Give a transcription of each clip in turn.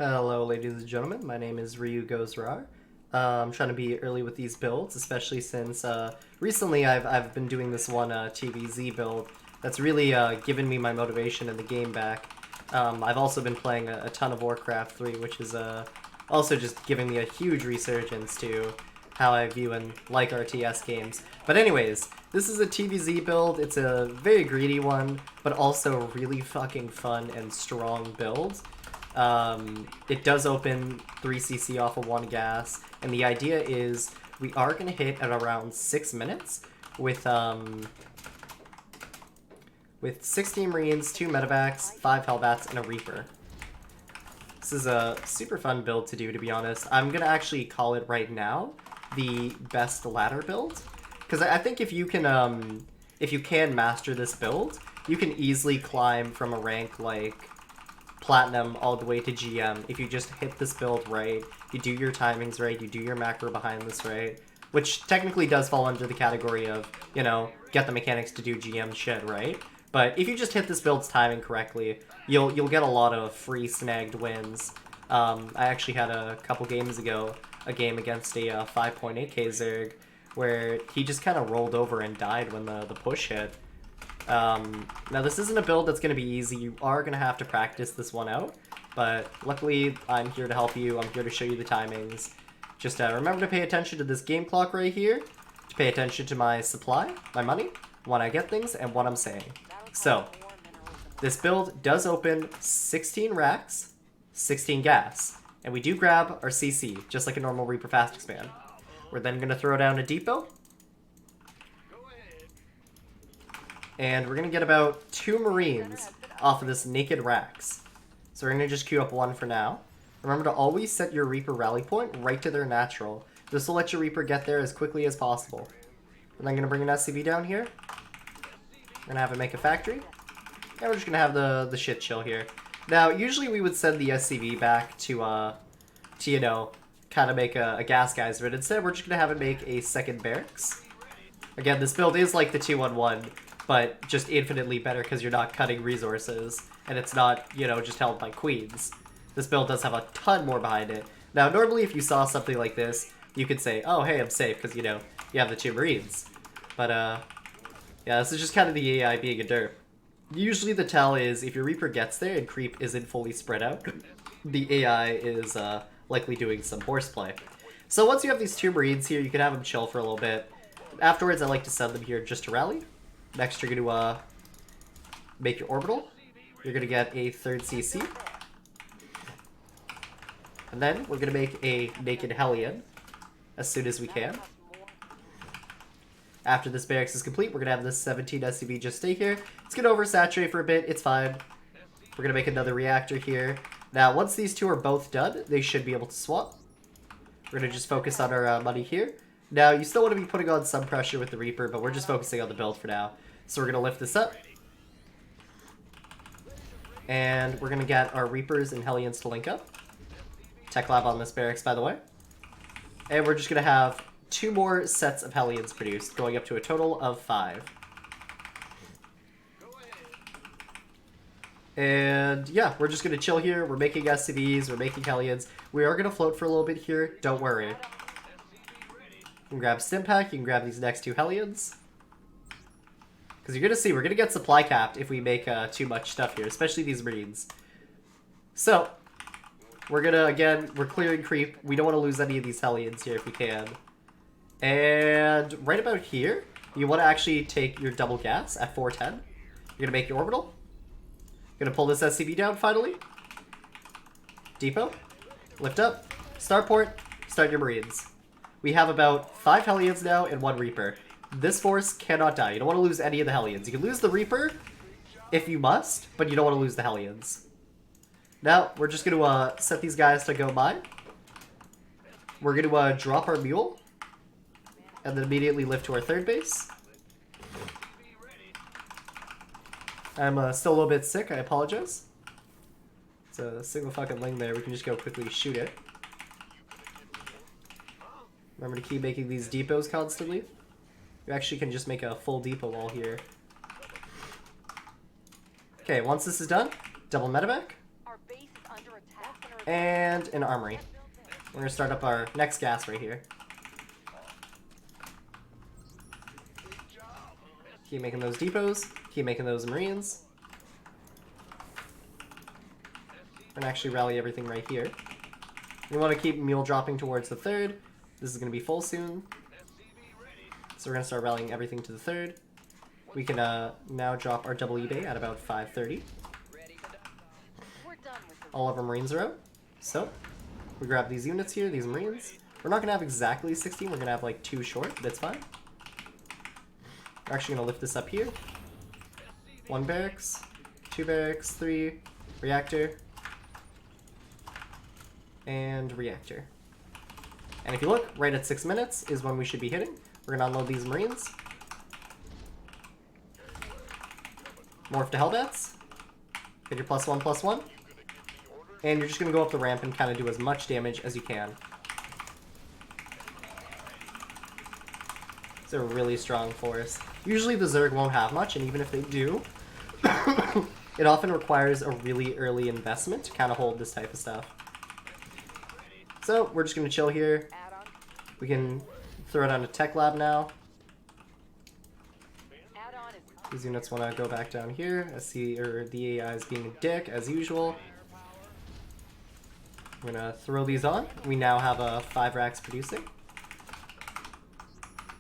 Hello, ladies and gentlemen. My name is Ryu Goes Rar. I'm trying to be early with these builds, especially since recently I've been doing this one TvZ build that's really given me my motivation in the game back. I've also been playing a ton of Warcraft 3, which is also just giving me a huge resurgence to how I view and like RTS games. But anyways, this is a TvZ build. It's a very greedy one, but also really fucking fun and strong build. It does open 3cc off of 1 gas, and the idea is we are going to hit at around 6 minutes with 16 Marines, 2 Medevacs, 5 Hellbats, and a Reaper. This is a super fun build to do, to be honest. I'm going to actually call it right now the best ladder build, because I think if you can master this build, you can easily climb from a rank like Platinum all the way to GM if you just hit this build right, you do your timings right, you do your macro behind this right, which technically does fall under the category of, you know, get the mechanics to do GM shit right. But if you just hit this build's timing correctly, you'll get a lot of free snagged wins. I actually had a couple games ago a game against a 5.8k Zerg where he just kind of rolled over and died when the push hit. Now this isn't a build that's going to be easy. You are going to have to practice this one out, but luckily I'm here to help you. I'm here to show you the timings. Just remember to pay attention to this game clock right here, to pay attention to my supply, my money, when I get things, and what I'm saying. So, this build does open 16 racks, 16 gas, and we do grab our CC, just like a normal Reaper Fast Expand. We're then going to throw down a depot, and we're going to get about 2 Marines off of this naked racks. So we're going to just queue up 1 for now. Remember to always set your Reaper rally point right to their natural. This will let your Reaper get there as quickly as possible. We're then going to bring an SCV down here. We're going to have it make a factory. And we're just going to have the shit chill here. Now, usually we would send the SCV back to you know, kind of make a gas geyser, but instead we're just going to have it make a second barracks. Again, this build is like the 2-on-1, but just infinitely better because you're not cutting resources, and it's not, you know, just held by queens. This build does have a ton more behind it. Now, normally if you saw something like this, you could say, oh, hey, I'm safe, because, you know, you have the 2 Marines. But, yeah, this is just kind of the AI being a derp. Usually the tell is if your Reaper gets there and creep isn't fully spread out, the AI is likely doing some horseplay. So once you have these 2 Marines here, you can have them chill for a little bit. Afterwards, I like to send them here just to rally. Next, you're going to make your orbital. You're going to get a 3rd CC. And then we're going to make a naked Hellion as soon as we can. After this barracks is complete, we're going to have this 17 SCV just stay here. It's going to oversaturate for a bit. It's fine. We're going to make another reactor here. Now, once these 2 are both done, they should be able to swap. We're going to just focus on our money here. Now, you still want to be putting on some pressure with the Reaper, but we're just focusing on the build for now. So we're going to lift this up. And we're going to get our Reapers and Hellions to link up. Tech lab on this barracks, by the way. And we're just going to have 2 more sets of Hellions produced, going up to a total of 5. And yeah, we're just going to chill here. We're making SCVs, we're making Hellions. We are going to float for a little bit here, don't worry. You can grab Stimpack, you can grab these next 2 Hellions. Because you're going to see, we're going to get supply capped if we make too much stuff here, especially these Marines. So, we're going to, again, we're clearing creep. We don't want to lose any of these Hellions here if we can. And right about here, you want to actually take your double gas at 410. You're going to make your orbital. You're going to pull this SCV down finally. Depot. Lift up. Starport. Start your Marines. We have about 5 Hellions now and 1 Reaper. This force cannot die. You don't want to lose any of the Hellions. You can lose the Reaper if you must, but you don't want to lose the Hellions. Now, we're just going to set these guys to go mine. We're going to drop our Mule, and then immediately lift to our 3rd base. I'm still a little bit sick. I apologize. It's a single fucking ling there. We can just go quickly shoot it. Remember to keep making these depots constantly. You actually can just make a full depot wall here. Okay, once this is done, double medevac. Our base is under attack. and an armory. We're gonna start up our next gas right here. Keep making those depots. Keep making those marines. We're gonna actually rally everything right here. We want to keep mule dropping towards the third. This is gonna be full soon. So we're gonna start rallying everything to the third. We can now drop our double eBay at about 5:30. All of our marines are out. So we grab these units here, these marines. We're not gonna have exactly 16. We're gonna have like 2 short, but it's fine. We're actually gonna lift this up here. 1 barracks, 2 barracks, 3 reactor, and reactor. And if you look, right at 6 minutes is when we should be hitting. We're gonna unload these marines. Morph to Hellbats. Hit your +1/+1. And you're just gonna go up the ramp and kind of do as much damage as you can. It's a really strong force. Usually the Zerg won't have much, and even if they do, it often requires a really early investment to kind of hold this type of stuff. So we're just gonna chill here. We can throw it on to Tech Lab now. These units want to go back down here. The AI is being a dick as usual. I'm gonna throw these on. We now have 5 racks producing.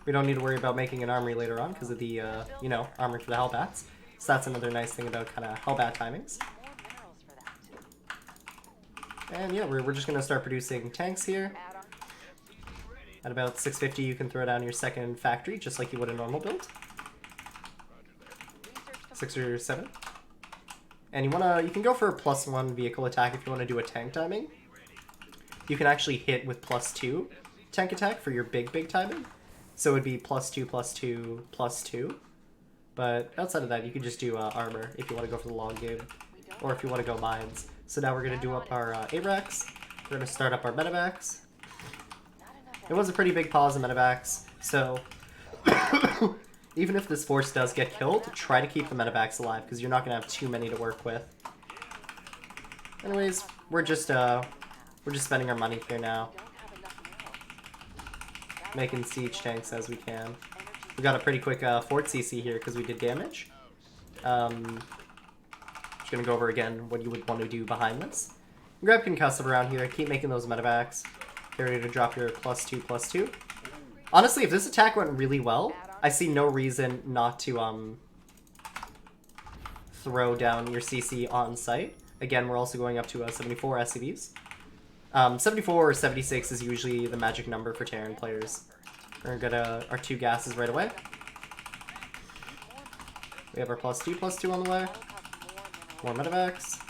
We don't need to worry about making an armory later on because of the, armory for the Hellbats. So that's another nice thing about kind of Hellbat timings. And yeah, we're just gonna start producing tanks here. At about 650, you can throw down your second factory just like you would a normal build. 6 or 7. And you can go for a +1 vehicle attack if you want to do a tank timing. You can actually hit with +2 tank attack for your big timing. So it would be +2, +2, +2. But outside of that, you can just do armor if you want to go for the long game. Or if you want to go mines. So now we're going to do up our ARACs. We're going to start up our medevacs. It was a pretty big pause in medevacs, so even if this force does get killed, try to keep the medevacs alive, because you're not going to have too many to work with. Anyways, we're just spending our money here now. Making siege tanks as we can. We got a pretty quick fort CC here because we did damage. Just going to go over again what you would want to do behind this. Grab concussive around here, keep making those medevacs. Get ready to drop your +2/+2. Honestly, if this attack went really well, I see no reason not to throw down your CC on site. Again, we're also going up to 74 SCVs. 74 or 76 is usually the magic number for Terran players. We're gonna get our 2 gases right away. We have our +2/+2 on the way. More medevacs.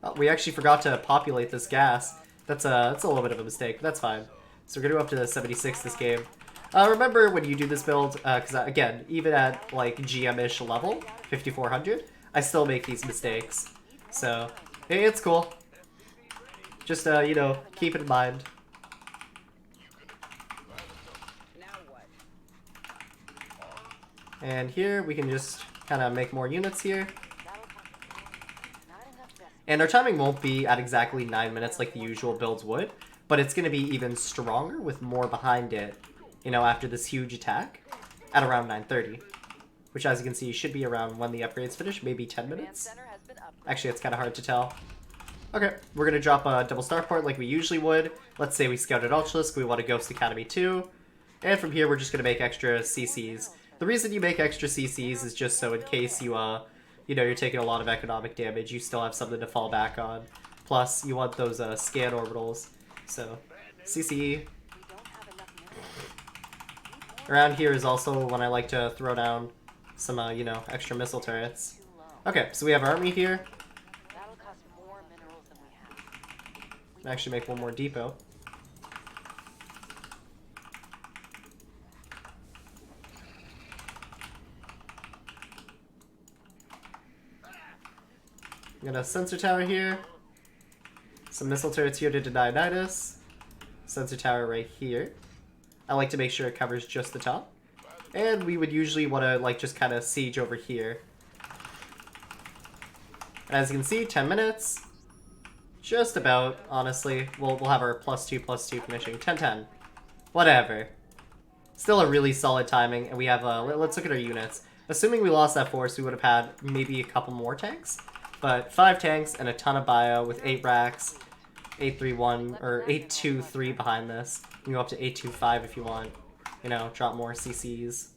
Oh, we actually forgot to populate this gas. That's a little bit of a mistake, but that's fine. So we're gonna go up to the 76 this game. Remember when you do this build, because again, even at like GM-ish level, 5400, I still make these mistakes. So, hey, it's cool. Just, keep it in mind. And here, we can just kind of make more units here. And our timing won't be at exactly 9 minutes like the usual builds would, but it's going to be even stronger with more behind it, after this huge attack at around 9:30. Which, as you can see, should be around when the upgrades finish, maybe 10 minutes. Actually, it's kind of hard to tell. Okay, we're going to drop a double starport like we usually would. Let's say we scouted Ultralisk, we want a Ghost Academy 2. And from here, we're just going to make extra CCs. The reason you make extra CCs is just so in case you're taking a lot of economic damage, you still have something to fall back on. Plus, you want those scan orbitals. So, CC. Around here is also when I like to throw down some, extra missile turrets. Okay, so we have our army here. Actually make one more depot. We got a sensor tower here. Some missile turrets here to deny Nidus. Sensor tower right here. I like to make sure it covers just the top. And we would usually want to just kind of siege over here. And as you can see, 10 minutes. Just about, honestly. We'll have our +2/+2 finishing. 10-10. Whatever. Still a really solid timing, and we have, let's look at our units. Assuming we lost that force, we would have had maybe a couple more tanks. But 5 tanks and a ton of bio with 8 racks, 831 or 823 behind this. You can go up to 825 if you want. You know, drop more CCs.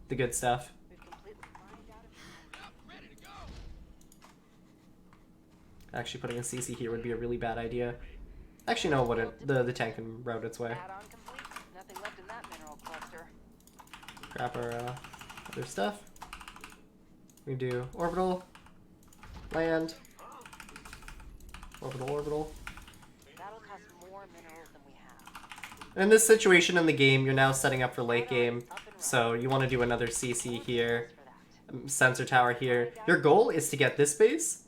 The good stuff. Actually, putting a CC here would be a really bad idea. Actually, no, what the tank can route its way. Grab our other stuff. We do orbital, land, orbital. In this situation in the game, you're now setting up for late game, so you want to do another CC here, sensor tower here. Your goal is to get this base,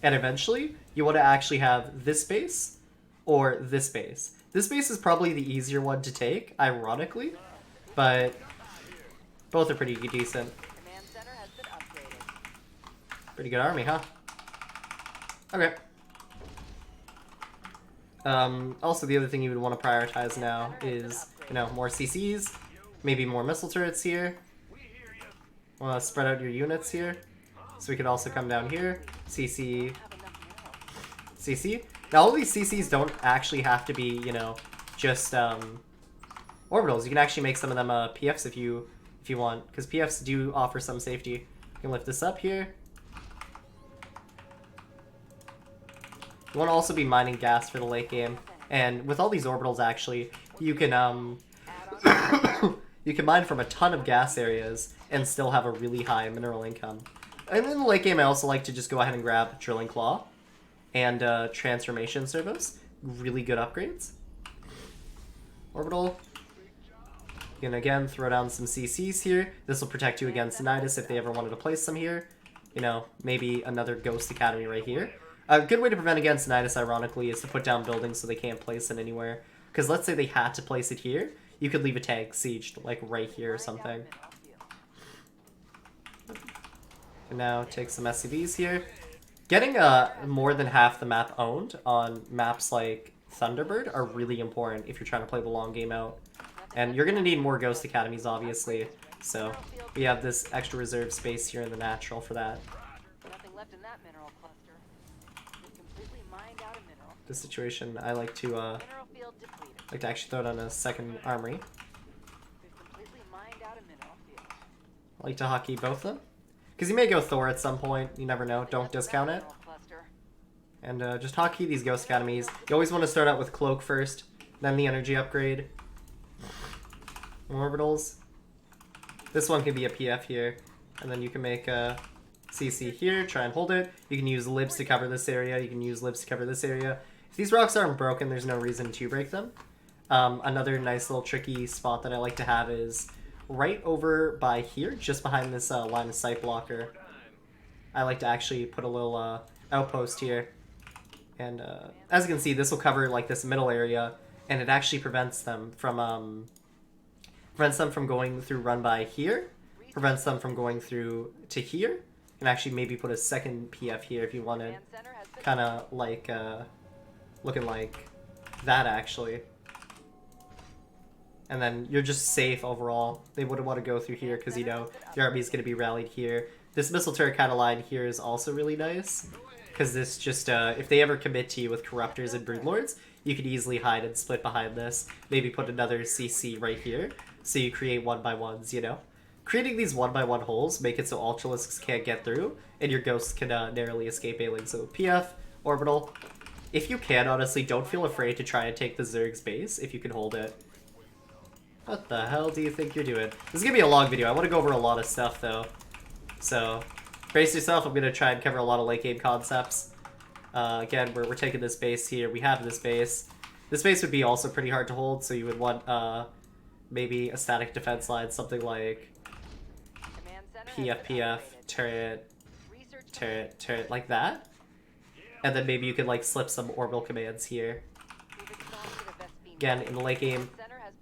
and eventually you want to actually have this base or this base. This base is probably the easier one to take, ironically, but both are pretty decent. Pretty good army, huh? Okay. Also, the other thing you would want to prioritize now is, you know, more CCs, maybe more missile turrets here. Want to spread out your units here, so we could also come down here, CC. Now, all these CCs don't actually have to be, you know, just orbitals. You can actually make some of them PFs if you want, because PFs do offer some safety. You can lift this up here. You want to also be mining gas for the late game, and with all these orbitals, actually, you can you can mine from a ton of gas areas and still have a really high mineral income. And in the late game, I also like to just go ahead and grab Drilling Claw and Transformation Servos. Really good upgrades. Orbital. You can again throw down some CCs here. This will protect you against Nidus if they ever wanted to place some here. You know, maybe another Ghost Academy right here. A good way to prevent against Nidus, ironically, is to put down buildings so they can't place it anywhere. Because let's say they had to place it here, you could leave a tank sieged, like right here or something. And now take some SCVs here. Getting more than half the map owned on maps like Thunderbird are really important if you're trying to play the long game out. And you're going to need more Ghost Academies, obviously. So we have this extra reserve space here in the natural for that. This situation, I like to actually throw down a second armory. I like to hockey both of them. Because you may go Thor at some point, you never know, don't discount it. And just hotkey these Ghost Academies. You always want to start out with Cloak first, then the energy upgrade. Orbitals. This one can be a PF here, and then you can make a CC here, try and hold it. You can use libs to cover this area, you can use libs to cover this area. If these rocks aren't broken, there's no reason to break them. Another nice little tricky spot that I like to have is right over by here, just behind this line of sight blocker. I like to actually put a little outpost here. And as you can see, this will cover like this middle area, and it actually prevents them from going through run by here, prevents them from going through to here, and actually maybe put a second PF here if you wanted, kind of like looking like that actually. And then you're just safe overall. They wouldn't want to go through here because, you know, your army is going to be rallied here. This missile turret kind of line here is also really nice, because this just, if they ever commit to you with Corruptors and Broodlords, you could easily hide and split behind this. Maybe put another CC right here, so you create 1x1s, you know? Creating these 1x1 holes make it so Ultralisks can't get through, and your Ghosts can narrowly escape ailing. So PF, Orbital. If you can, honestly, don't feel afraid to try and take the Zerg's base if you can hold it. What the hell do you think you're doing? This is going to be a long video. I want to go over a lot of stuff, though. So, brace yourself. I'm going to try and cover a lot of late game concepts. Again, we're taking this base here. We have this base. This base would be also pretty hard to hold, so you would want maybe a static defense line, something like PF, turret, like that. And then maybe you could like slip some orbital commands here. Again, in the late game,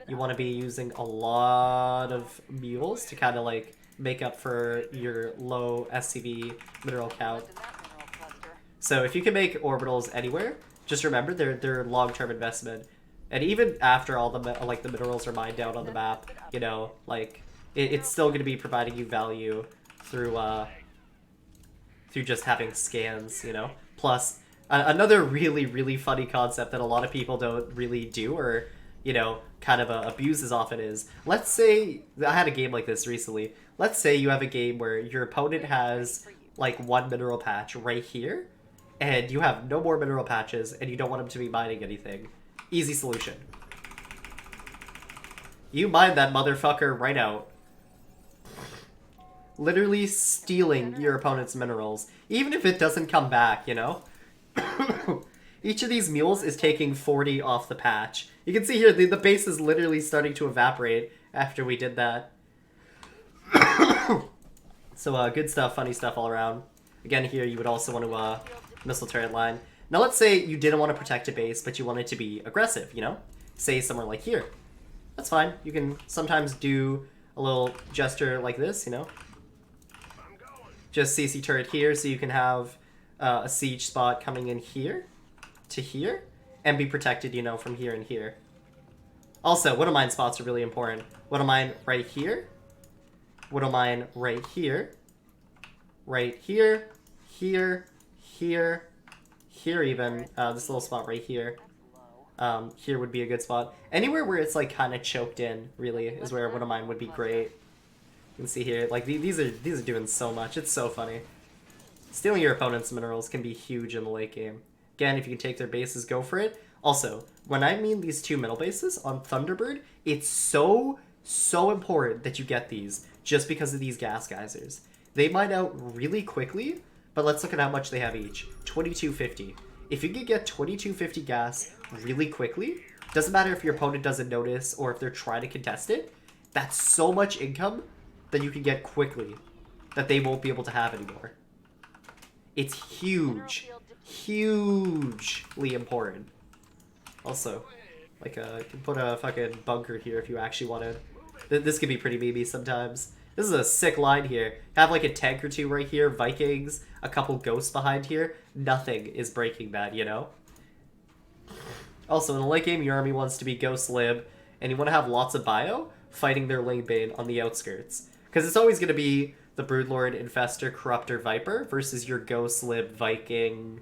you want to be using a lot of mules to kind of like make up for your low SCV mineral count. So if you can make orbitals anywhere, just remember they're long-term investment. And even after all the the minerals are mined down on the map, you know, like it's still going to be providing you value through through just having scans, you know. Plus, another really funny concept that a lot of people don't really do or, you know, kind of abuses often is, let's say, I had a game like this recently. Let's say you have a game where your opponent has like one mineral patch right here, and you have no more mineral patches, and you don't want them to be mining anything. Easy solution. You mine that motherfucker right out. Literally stealing your opponent's minerals, even if it doesn't come back, you know? Each of these mules is taking 40 off the patch. You can see here, the base is literally starting to evaporate after we did that. So, good stuff, funny stuff all around. Again, here, you would also want to, missile turret line. Now, let's say you didn't want to protect a base, but you wanted to be aggressive, you know? Say somewhere like here. That's fine. You can sometimes do a little gesture like this, you know? Just CC turret here, so you can have a siege spot coming in here to here, and be protected, you know, from here and here. Also, Widow Mine spots are really important. Widow Mine right here, Widow Mine right here, here, here even, this little spot right here. Here would be a good spot. Anywhere where it's like kind of choked in, really, is where Widow Mine would be great. You can see here, like, these are doing so much. It's so funny. Stealing your opponent's minerals can be huge in the late game. Again, if you can take their bases, go for it. Also, when I mean these two middle bases on Thunderbird, it's so important that you get these just because of these gas geysers. They mine out really quickly, but let's look at how much they have each. 2250. If you can get 2250 gas really quickly, doesn't matter if your opponent doesn't notice or if they're trying to contest it, that's so much income that you can get quickly that they won't be able to have anymore. It's huge. Hugely important. Also, like, you can put a fucking bunker here if you actually wanted. This could be pretty memey sometimes. This is a sick line here. Have like a tank or two right here, Vikings, a couple ghosts behind here. Nothing is breaking that, you know? Also, in the late game, your army wants to be Ghost Lib, and you want to have lots of bio fighting their Ling Bane on the outskirts. Because it's always going to be the Broodlord, Infestor, Corruptor, Viper versus your Ghost Lib Viking,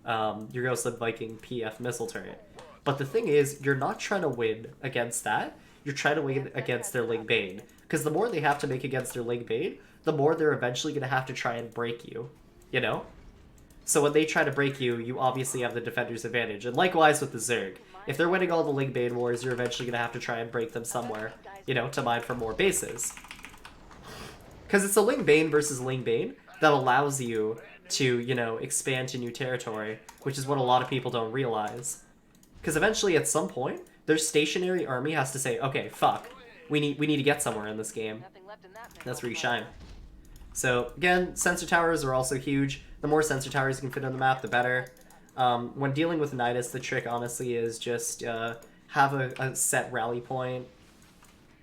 PF missile turret. But the thing is, you're not trying to win against that. You're trying to win against their Ling Bane. Because the more they have to make against their Ling Bane, the more they're eventually going to have to try and break you. You know? So when they try to break you, you obviously have the defender's advantage. And likewise with the Zerg. If they're winning all the Ling Bane wars, you're eventually going to have to try and break them somewhere, you know, to mine for more bases. Because it's a Ling Bane versus Ling Bane that allows you to, you know, expand to new territory, which is what a lot of people don't realize. Because eventually, at some point, their stationary army has to say, okay, fuck, we need to get somewhere in this game. That's where you shine. So, again, sensor towers are also huge. The more sensor towers you can fit on the map, the better. When dealing with Nidus, the trick, honestly, is just have a set rally point.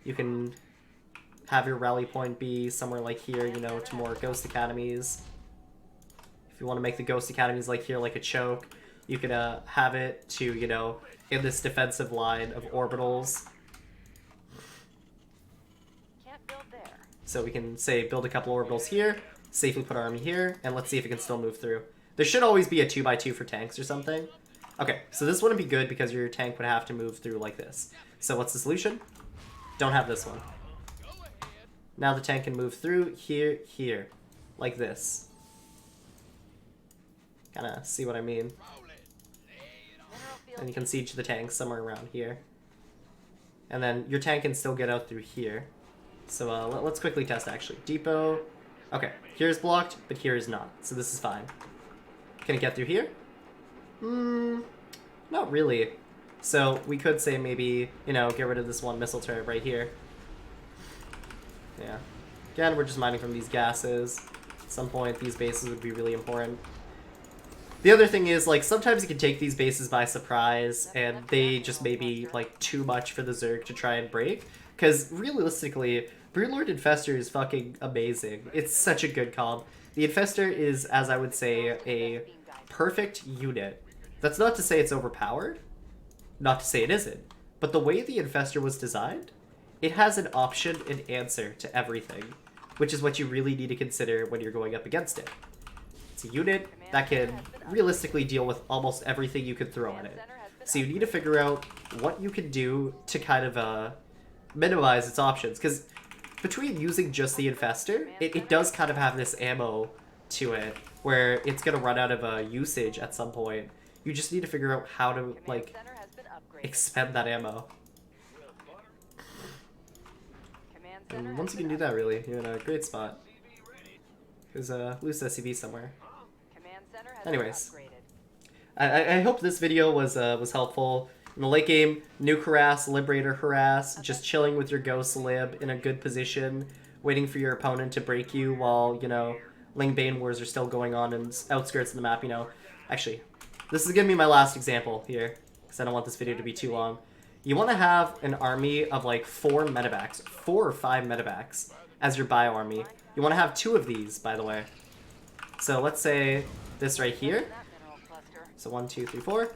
You can have your rally point be somewhere like here, you know, to more Ghost Academies. If you want to make the Ghost Academies like here, like a choke, you could have it to, you know, in this defensive line of orbitals. So we can, say, build a couple orbitals here, safely put our army here, and let's see if it can still move through. There should always be a 2x2 for tanks or something. Okay, so this wouldn't be good because your tank would have to move through like this. So what's the solution? Don't have this one. Now the tank can move through here, here, like this. Kinda see what I mean. And you can siege the tank somewhere around here. And then your tank can still get out through here. So let's quickly test actually. Depot. Okay, here's blocked, but here is not. So this is fine. Can it get through here? Not really. So we could say maybe, you know, get rid of this one missile turret right here. Yeah. Again, we're just mining from these gases. At some point, these bases would be really important. The other thing is, like, sometimes you can take these bases by surprise, and they just may be, like, too much for the Zerg to try and break. Because, realistically, Broodlord Infestor is fucking amazing. It's such a good comp. The Infestor is, as I would say, a perfect unit. That's not to say it's overpowered, not to say it isn't, but the way the Infestor was designed, it has an option and answer to everything, which is what you really need to consider when you're going up against it. It's a unit that can realistically deal with almost everything you could throw at it. So you need to figure out what you can do to kind of minimize its options, because between using just the Infestor, it does kind of have this ammo to it, where it's going to run out of usage at some point. You just need to figure out how to, like, expend that ammo. And once you can do that, really, you're in a great spot. There's a loose SCV somewhere. Anyways, I hope this video was helpful. In the late game, nuke harass, liberator harass, just chilling with your ghost lib in a good position, waiting for your opponent to break you while, you know, Ling Bane wars are still going on in outskirts of the map, you know. Actually, this is gonna be my last example here, because I don't want this video to be too long. You want to have an army of like 4 medevacs, 4 or 5 medevacs as your bio army. You want to have 2 of these, by the way. So let's say this right here. So 1, 2, 3, 4.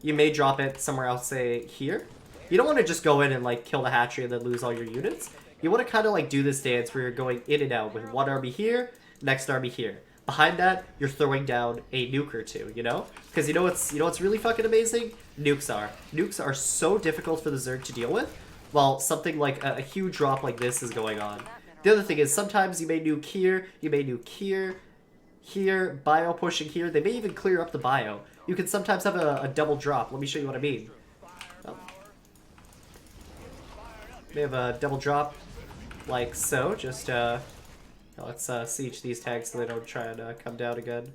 You may drop it somewhere else, say here. You don't want to just go in and like kill the hatchery and then lose all your units. You want to kind of like do this dance where you're going in and out with one army here, next army here. Behind that, you're throwing down a nuke or 2, you know? Because you know what's really fucking amazing? Nukes are. Nukes are so difficult for the Zerg to deal with, while something like a huge drop like this is going on. The other thing is, sometimes you may nuke here, you may nuke here, here, bio pushing here. They may even clear up the bio. You can sometimes have a double drop. Let me show you what I mean. Oh. They have a double drop like so. Just, let's siege these tanks so they don't try and come down again.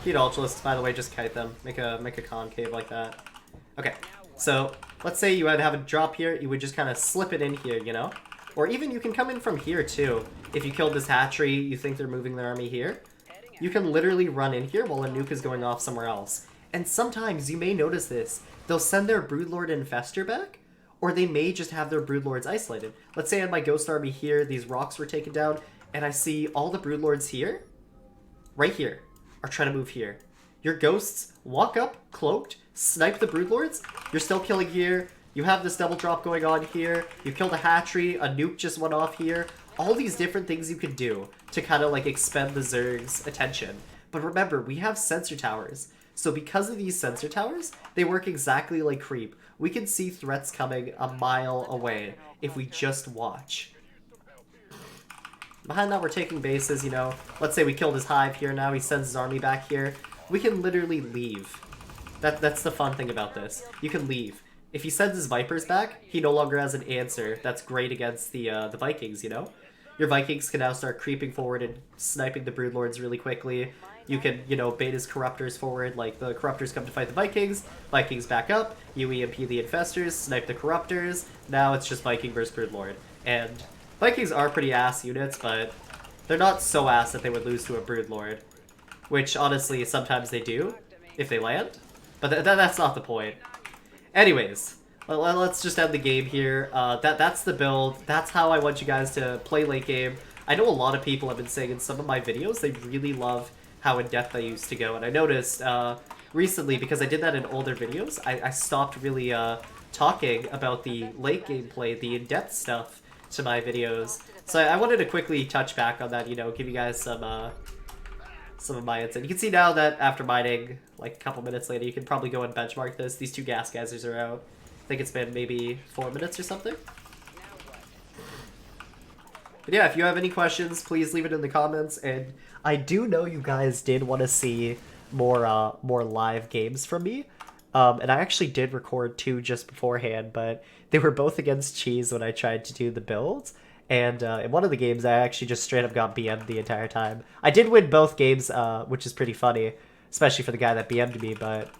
Heat Ultralists, by the way, just kite them. Make a concave like that. Okay, so let's say you would have a drop here. You would just kind of slip it in here, you know? Or even you can come in from here too. If you killed this hatchery, you think they're moving their army here. You can literally run in here while a nuke is going off somewhere else. And sometimes, you may notice this, they'll send their Broodlord Infestor back, or they may just have their Broodlords isolated. Let's say I had my Ghost Army here, these rocks were taken down, and I see all the Broodlords here, right here, are trying to move here. Your Ghosts walk up, cloaked, snipe the Broodlords, you're still killing here, you have this double drop going on here, you killed a hatchery, a nuke just went off here, all these different things you can do to kind of like expend the Zerg's attention. But remember, we have sensor towers. So because of these sensor towers, they work exactly like creep. We can see threats coming a mile away if we just watch. Behind that, we're taking bases, you know. Let's say we killed his hive here now, he sends his army back here. We can literally leave. That's the fun thing about this. You can leave. If he sends his Vipers back, he no longer has an answer that's great against the Vikings, you know? Your Vikings can now start creeping forward and sniping the Broodlords really quickly. You can, you know, bait his Corruptors forward, like the Corruptors come to fight the Vikings, Vikings back up, you EMP the Infestors, snipe the Corruptors, now it's just Viking versus Broodlord. And Vikings are pretty ass units, but they're not so ass that they would lose to a Broodlord. Which, honestly, sometimes they do, if they land. But that's not the point. Anyways, let's just end the game here. That's the build. That's how I want you guys to play late game. I know a lot of people have been saying in some of my videos they really love how in-depth I used to go. And I noticed recently, because I did that in older videos, I stopped really talking about the late game play, the in-depth stuff to my videos. So I wanted to quickly touch back on that, you know, give you guys some of my insight. You can see now that after mining, like a couple minutes later, you can probably go and benchmark this. These 2 gas geysers are out. I think it's been maybe 4 minutes or something. But yeah, if you have any questions, please leave it in the comments. And I do know you guys did want to see more live games from me. And I actually did record 2 just beforehand, but they were both against Cheese when I tried to do the builds. And in one of the games, I actually just straight up got BM'd the entire time. I did win both games, which is pretty funny, especially for the guy that BM'd me, but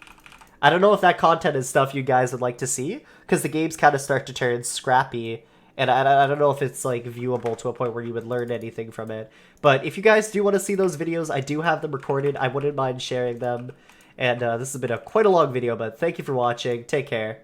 I don't know if that content is stuff you guys would like to see, because the games kind of start to turn scrappy, and I don't know if it's like viewable to a point where you would learn anything from it. But if you guys do want to see those videos, I do have them recorded. I wouldn't mind sharing them. And this has been quite a long video, but thank you for watching. Take care.